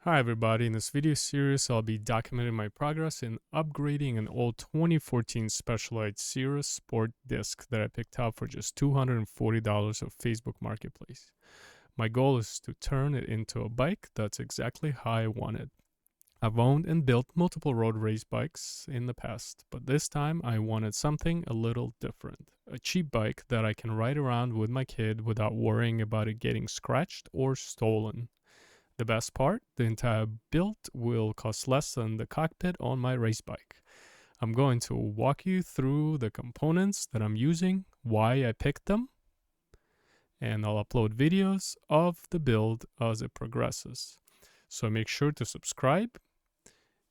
Hi everybody, in this video series I'll be documenting my progress in upgrading an old 2014 Specialized Cirrus Sport disc that I picked up for just $240 of Facebook Marketplace. My goal is to turn it into a bike that's exactly how I want it. I've owned and built multiple road race bikes in the past, but this time I wanted something a little different. A cheap bike that I can ride around with my kid without worrying about it getting scratched or stolen. The best part, the entire build will cost less than the cockpit on my race bike. I'm going to walk you through the components that I'm using, why I picked them, and I'll upload videos of the build as it progresses. So make sure to subscribe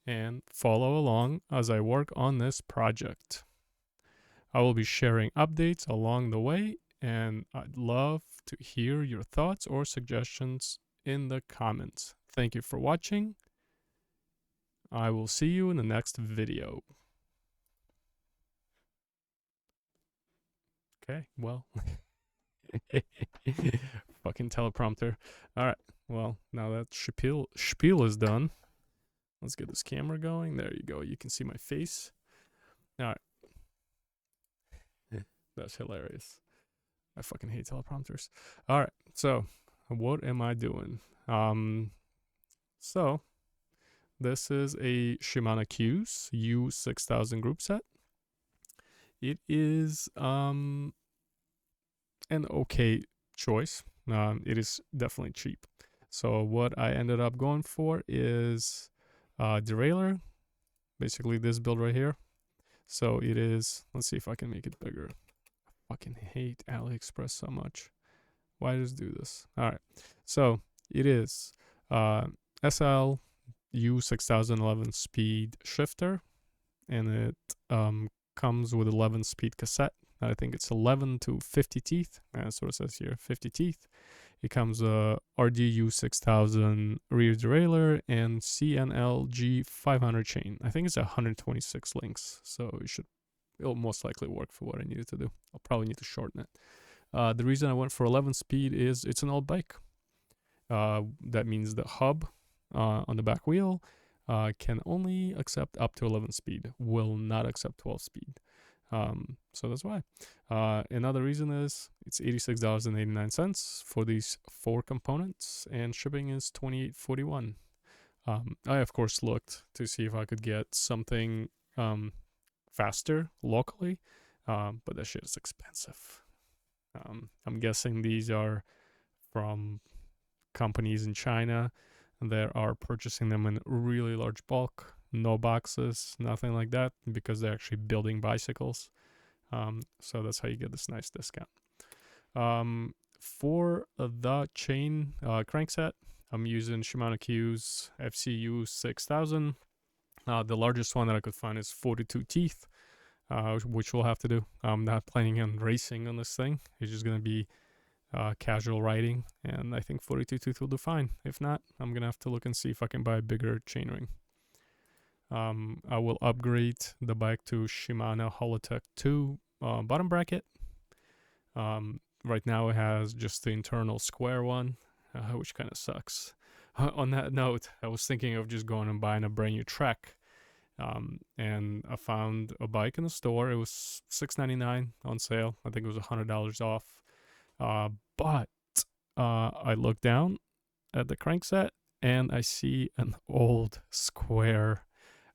and follow along as I work on this project. I will be sharing updates along the way, and I'd love to hear your thoughts or suggestions in the comments. Thank you for watching. I will see you in the next video. Okay, well. Fucking teleprompter. Alright, well, now that spiel is done, let's get this camera going. There you go. You can see my face. Alright. That's hilarious. I fucking hate teleprompters. Alright, so what am I doing? So this is a Shimano Q's U6000 group set. It is an okay choice. It is definitely cheap. So what I ended up going for is derailleur, basically this build right here. So it is, let's see if I can make it bigger. I fucking hate AliExpress so much. Why does it do this? All right, so it is SL U6011 speed shifter, and it comes with 11 speed cassette. I think it's 11 to 50 teeth. That's what it says here, 50 teeth. It comes RDU 6000 rear derailleur and CN-LG500 chain. I think it's 126 links, so it'll most likely work for what I needed to do. I'll probably need to shorten it. The reason I went for 11 speed is it's an old bike. That means the hub on the back wheel can only accept up to 11 speed, will not accept 12 speed. So that's why. Another reason is it's $86.89 for these 4 components, and shipping is $28.41. I of course looked to see if I could get something faster locally, but that shit is expensive. I'm guessing these are from companies in China that are purchasing them in really large bulk, no boxes, nothing like that, because they're actually building bicycles. So that's how you get this nice discount. For the chain crankset, I'm using Shimano Q's FCU 6000. The largest one that I could find is 42 teeth, which we'll have to do. I'm not planning on racing on this thing. It's just going to be casual riding, and I think 42 teeth will do fine. If not, I'm going to have to look and see if I can buy a bigger chainring. I will upgrade the bike to Shimano Holotech 2 bottom bracket. Right now it has just the internal square one, which kind of sucks. On that note, I was thinking of just going and buying a brand new Trek. And I found a bike in the store. It was $6.99 on sale. I think it was $100 off. But I look down at the crankset and I see an old square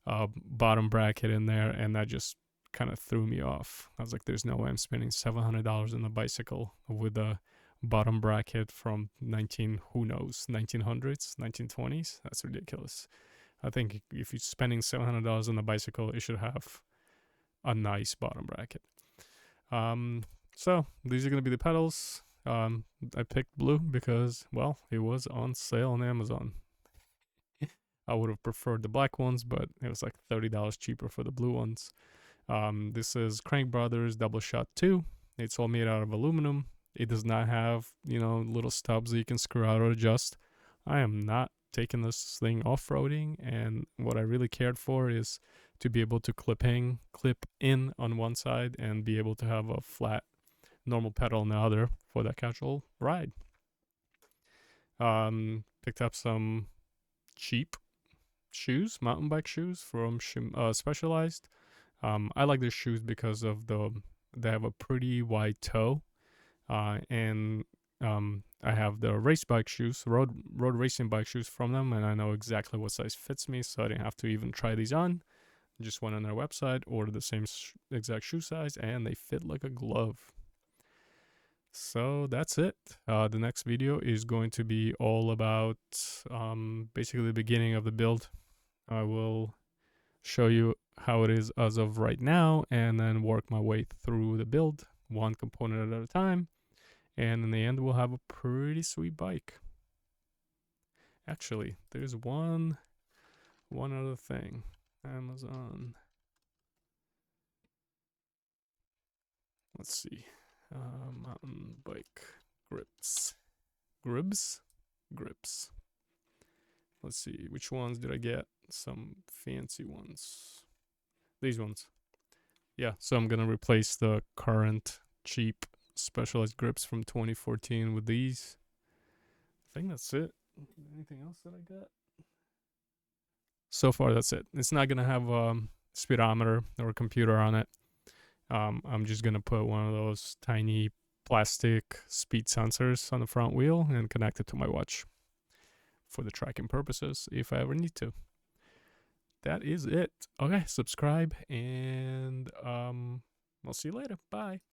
bottom bracket in there, and that just kind of threw me off. I was like, there's no way I'm spending $700 on a bicycle with a bottom bracket from who knows, 1900s, 1920s. That's ridiculous. I think if you're spending $700 on a bicycle, it should have a nice bottom bracket. So these are going to be the pedals. I picked blue because, well, it was on sale on Amazon. I would have preferred the black ones, but it was like $30 cheaper for the blue ones. This is Crankbrothers Doubleshot 2. It's all made out of aluminum. It does not have, little stubs that you can screw out or adjust. I am not taking this thing off-roading, and what I really cared for is to be able to clip in on one side and be able to have a flat normal pedal on the other for that casual ride. Picked up some cheap shoes, mountain bike shoes from Specialized. I like their shoes because of they have a pretty wide toe, and I have the race bike shoes, road racing bike shoes from them, and I know exactly what size fits me, so I didn't have to even try these on. Just went on their website, ordered the same exact shoe size, and they fit like a glove. So that's it. The next video is going to be all about basically the beginning of the build. I will show you how it is as of right now, and then work my way through the build, one component at a time. And in the end, we'll have a pretty sweet bike. Actually, there's one other thing. Amazon. Let's see. Mountain bike grips. Grips. Let's see. Which ones did I get? Some fancy ones. These ones. Yeah, so I'm going to replace the current cheap Specialized grips from 2014 with these. I think that's it. Anything else that I got? So far, that's it. It's not going to have a speedometer or a computer on it. I'm just going to put one of those tiny plastic speed sensors on the front wheel and connect it to my watch for the tracking purposes if I ever need to. That is it. Okay, subscribe, and I'll see you later. Bye.